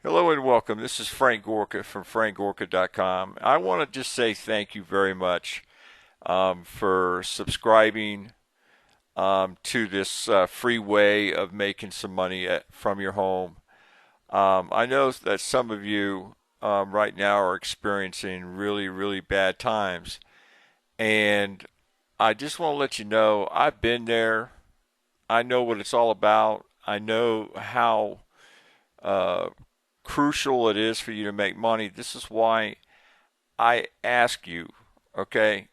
Hello and welcome. This is Frank Gorka from frankgorka.com. I want to just say thank you very much for subscribing to this free way of making some money from your home. I know that some of you right now are experiencing really, really bad times. And I just want to let you know I've been there. I know what it's all about. I know how uh, crucial it is for you to make money. This is why I ask you, okay?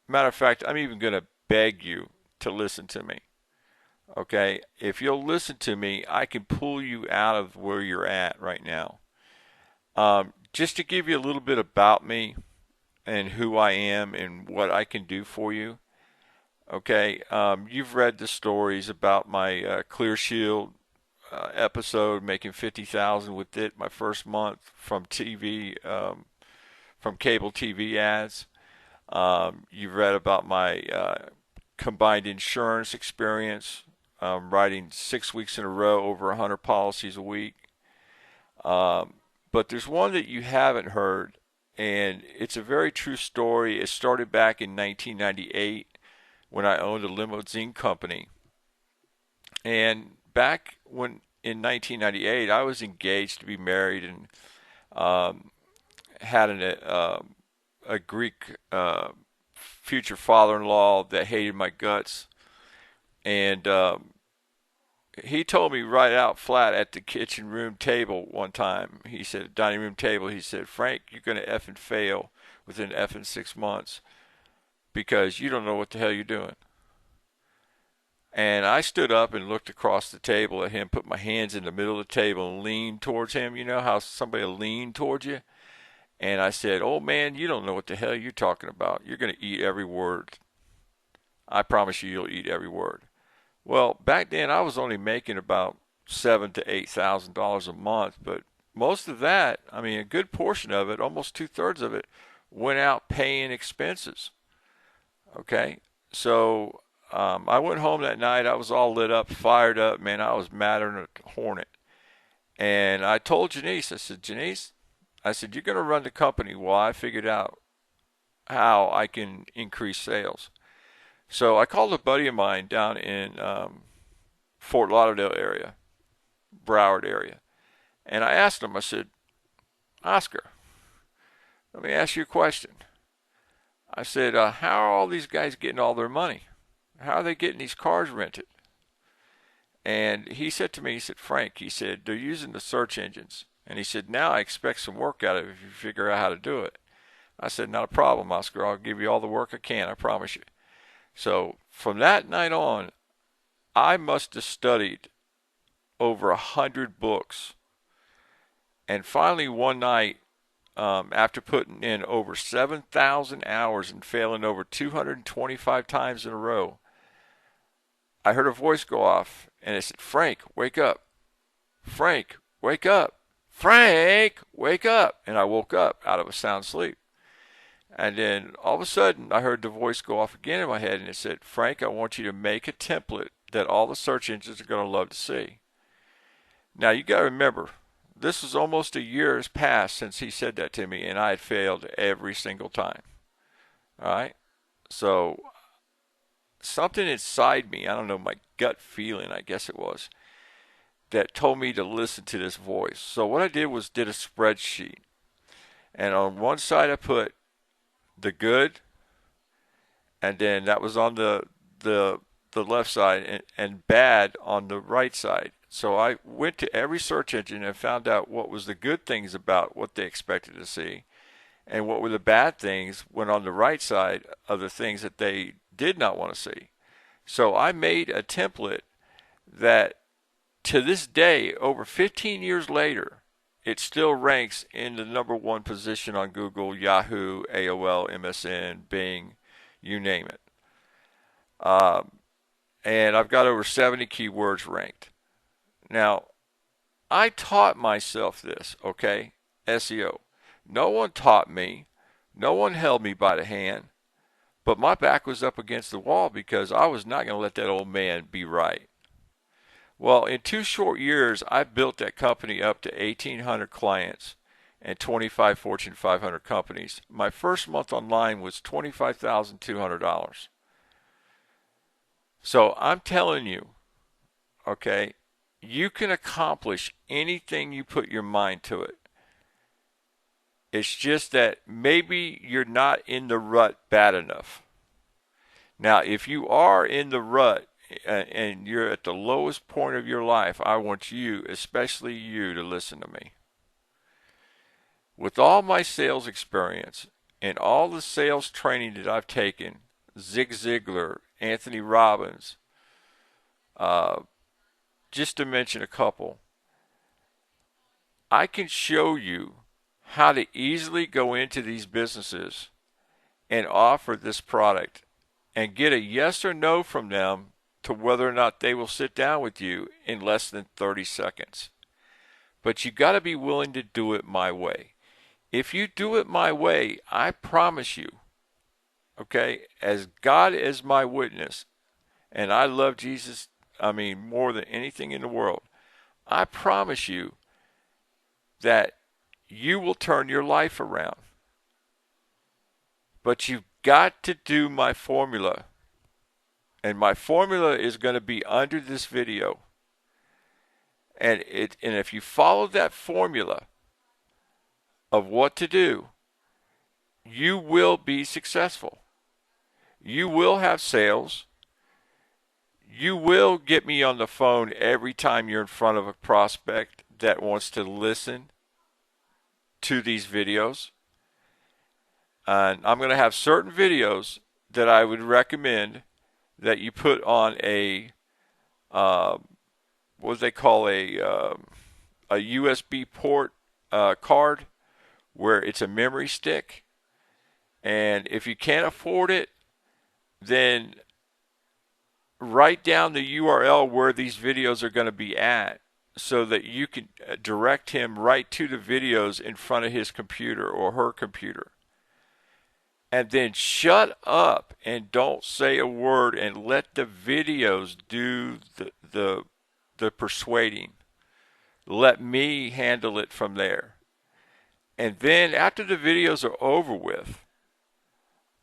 Matter of fact, I'm even going to beg you to listen to me, okay? If you'll listen to me, I can pull you out of where you're at right now. Just to give you a little bit about me and who I am and what I can do for you, okay? You've read the stories about my Clear Shield episode, making 50,000 with it my first month from TV, from cable TV ads. You've read about my combined insurance experience, writing 6 weeks in a row over 100 policies a week. But there's one that you haven't heard, and it's a very true story. It started back in 1998 when I owned a limousine company. And back when in 1998, I was engaged to be married and um, had a Greek future father-in-law that hated my guts, and he told me right out flat at the kitchen room table one time. He said, dining room table. He said, "Frank, you're gonna effing fail within effing 6 months because you don't know what the hell you're doing." And I stood up and looked across the table at him, put my hands in the middle of the table and leaned towards him. You know how somebody will lean towards you? And I said, "Oh man, you don't know what the hell you're talking about. You're going to eat every word. I promise you, you'll eat every word." Well, back then I was only making about $7,000 to $8,000 a month, but most of that, I mean, a good portion of it, almost 2/3 of it, went out paying expenses. Okay, so I went home that night. I was all lit up, fired up, man. I was madder than a hornet. And I told Janice, I said, "Janice," I said, "you're going to run the company while I figured out how I can increase sales." So I called a buddy of mine down in Fort Lauderdale area, Broward area, and I asked him, I said, "Oscar, let me ask you a question." I said, "How are all these guys getting all their money? How are they getting these cars rented?" And he said to me, he said, "Frank," he said, "they're using the search engines." And he said, "Now I expect some work out of it if you figure out how to do it." I said, "Not a problem, Oscar. I'll give you all the work I can. I promise you." So from that night on, I must have studied over 100 books. And finally, one night, after putting in over 7,000 hours and failing over 225 times in a row, I heard a voice go off, and it said, "Frank, wake up. Frank, wake up. Frank, wake up." And I woke up out of a sound sleep. And then all of a sudden, I heard the voice go off again in my head, and it said, "Frank, I want you to make a template that all the search engines are going to love to see." Now, you got to remember, this was almost a year has passed since he said that to me, and I had failed every single time. All right? So, something inside me, I don't know, my gut feeling, I guess it was, that told me to listen to this voice. So, what I did was did a spreadsheet. And on one side, I put the good, and then that was on the left side, and bad on the right side. So I went to every search engine and found out what was the good things about what they expected to see, and what were the bad things went on the right side of the things that they did not want to see. So I made a template that to this day, over 15 years later, it still ranks in the number one position on Google, Yahoo, AOL, MSN, Bing, you name it. Um, and I've got over 70 keywords ranked. Now, I taught myself this, okay? SEO. No one taught me. No one held me by the hand. But my back was up against the wall because I was not going to let that old man be right. Well, in 2 short years, I built that company up to 1,800 clients and 25 Fortune 500 companies. My first month online was $25,200. So I'm telling you, okay, you can accomplish anything you put your mind to it. It's just that maybe you're not in the rut bad enough. Now, if you are in the rut and you're at the lowest point of your life, I want you, especially you, to listen to me. With all my sales experience and all the sales training that I've taken, Zig Ziglar, Anthony Robbins, just to mention a couple, I can show you how to easily go into these businesses and offer this product and get a yes or no from them to whether or not they will sit down with you in less than 30 seconds. But you got to be willing to do it my way. If you do it my way, I promise you, okay, as God is my witness, and I love Jesus, more than anything in the world, I promise you that you will turn your life around. But you've got to do my formula. And my formula is going to be under this video. And if you follow that formula of what to do, you will be successful. You will have sales. You will get me on the phone every time you're in front of a prospect that wants to listen to these videos. And I'm going to have certain videos that I would recommend that you put on a what they call a USB port card, where it's a memory stick. And if you can't afford it, then write down the URL where these videos are going to be at, so that you can direct him right to the videos in front of his computer or her computer. And then shut up and don't say a word and let the videos do the persuading. Let me handle it from there. And then after the videos are over with,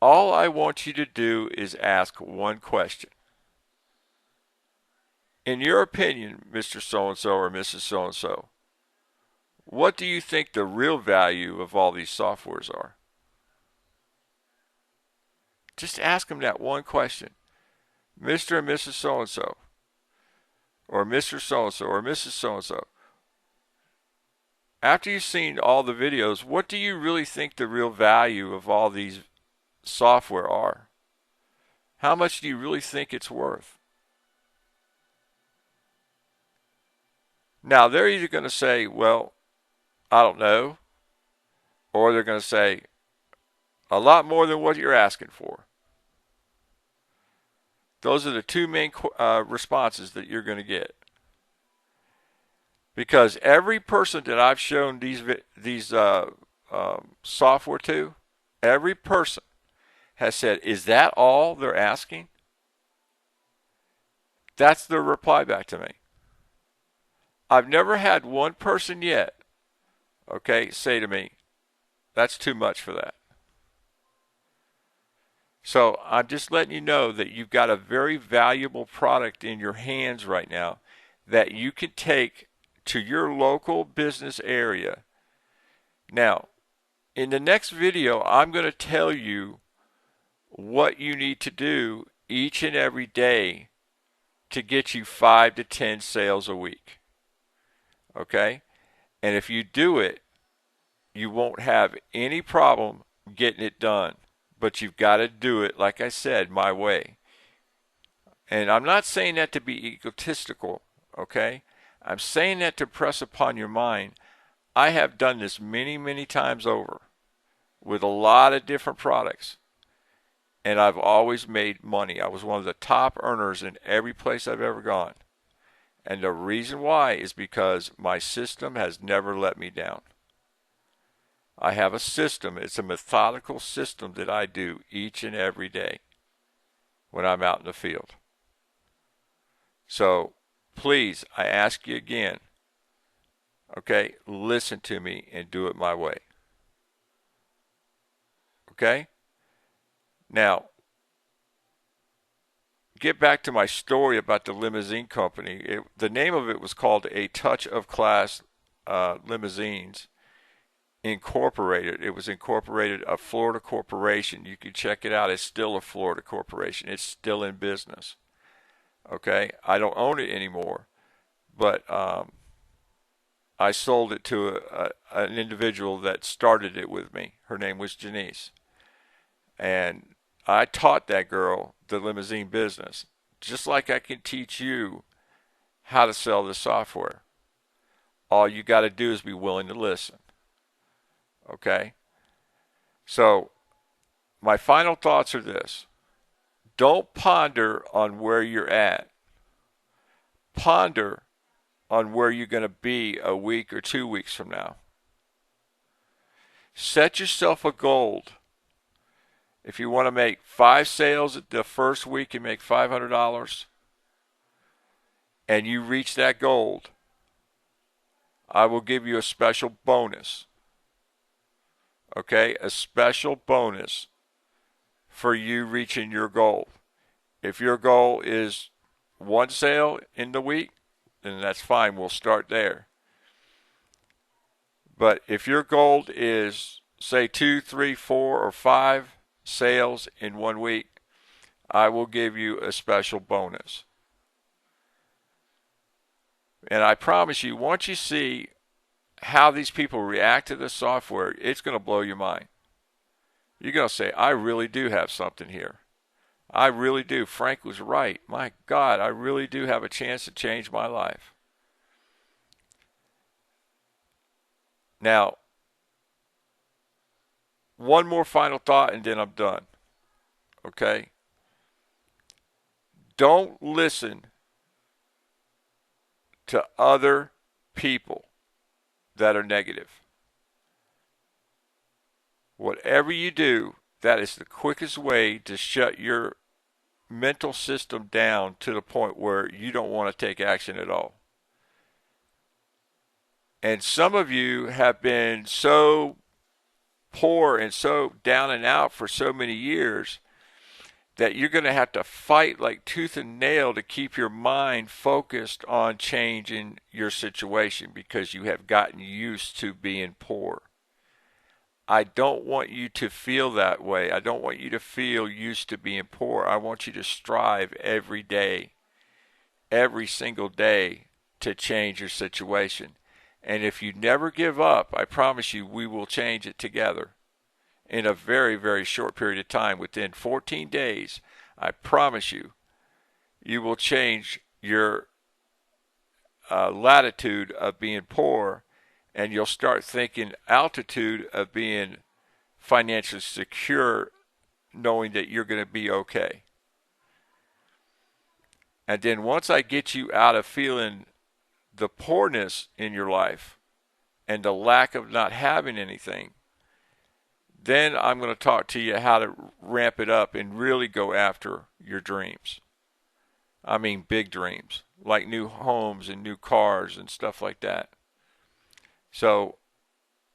all I want you to do is ask one question. In your opinion, Mr. So-and-so or Mrs. So-and-so, what do you think the real value of all these softwares are? Just ask them that one question. Mr. and Mrs. So-and-so, or Mr. So-and-so, or Mrs. So-and-so. After you've seen all the videos, what do you really think the real value of all these software are? How much do you really think it's worth? Now, they're either going to say, well, I don't know, or they're going to say, a lot more than what you're asking for. Those are the two main responses that you're going to get. Because every person that I've shown these software to, every person has said, is that all they're asking? That's their reply back to me. I've never had one person yet, okay, say to me, that's too much for that. So I'm just letting you know that you've got a very valuable product in your hands right now that you can take to your local business area. Now, in the next video, I'm going to tell you what you need to do each and every day to get you 5 to 10 sales a week. Okay? And if you do it, you won't have any problem getting it done. But you've got to do it, like I said, my way. And I'm not saying that to be egotistical, okay? I'm saying that to press upon your mind. I have done this many, many times over with a lot of different products. And I've always made money. I was one of the top earners in every place I've ever gone. And the reason why is because my system has never let me down. I have a system. It's a methodical system that I do each and every day when I'm out in the field. So please, I ask you again, okay, listen to me and do it my way. Okay? Now, get back to my story about the limousine company. The name of it was called A Touch of Class Limousines Incorporated. It was incorporated, a Florida corporation. You can check it out. It's still a Florida corporation. It's still in business. Okay? I don't own it anymore, but I sold it to an individual that started it with me. Her name was Janice. And I taught that girl the limousine business, just like I can teach you how to sell the software. All you got to do is be willing to listen. Okay? So, my final thoughts are this. Don't ponder on where you're at. Ponder on where you're going to be a week or 2 weeks from now. Set yourself a goal. If you want to make 5 sales the first week and make $500, and you reach that goal, I will give you a special bonus. Okay? A special bonus for you reaching your goal. If your goal is 1 sale in the week, then that's fine. We'll start there. But if your goal is, say, 2, 3, 4, or 5 sales in 1 week, I will give you a special bonus. And I promise you, once you see how these people react to the software, it's going to blow your mind. You're going to say, I really do have something here. I really do. Frank was right. My God, I really do have a chance to change my life. Now, one more final thought and then I'm done. Okay? Don't listen to other people that are negative. Whatever you do, that is the quickest way to shut your mental system down to the point where you don't want to take action at all. And some of you have been so poor and so down and out for so many years that you're going to have to fight like tooth and nail to keep your mind focused on changing your situation because you have gotten used to being poor. I don't want you to feel that way. I don't want you to feel used to being poor. I want you to strive every day, every single day, to change your situation. And if you never give up, I promise you we will change it together in a very, very short period of time. Within 14 days, I promise you, you will change your latitude of being poor, and you'll start thinking altitude of being financially secure, knowing that you're going to be okay. And then once I get you out of feeling the poorness in your life and the lack of not having anything, then I'm going to talk to you how to ramp it up and really go after your dreams. I mean big dreams, like new homes and new cars and stuff like that. So,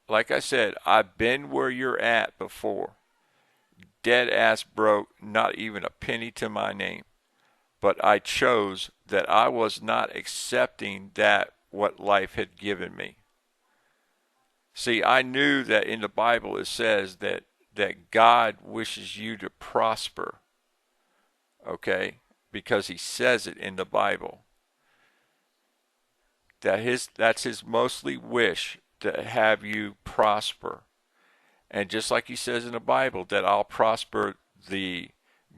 like I said, I've been where you're at before. Dead ass broke, not even a penny to my name. But I chose that I was not accepting that what life had given me. See, I knew that in the Bible it says that God wishes you to prosper. Okay? Because he says it in the Bible. That's his mostly wish, to have you prosper. And just like he says in the Bible, that I'll prosper the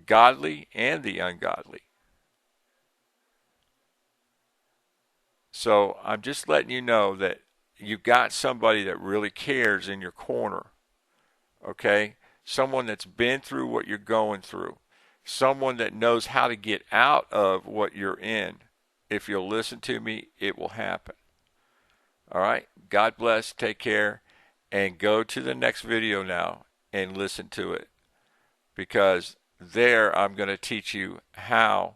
godly and the ungodly. So I'm just letting you know that you got somebody that really cares in your corner. Okay? Someone that's been through what you're going through. Someone that knows how to get out of what you're in. If you'll listen to me, it will happen. All right? God bless. Take care. And go to the next video now and listen to it. Because there I'm going to teach you how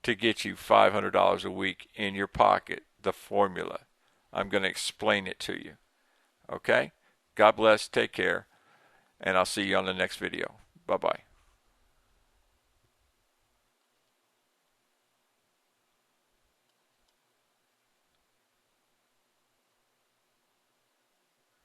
to get you $500 a week in your pocket, the formula. I'm going to explain it to you. Okay? God bless. Take care. And I'll see you on the next video. Bye-bye.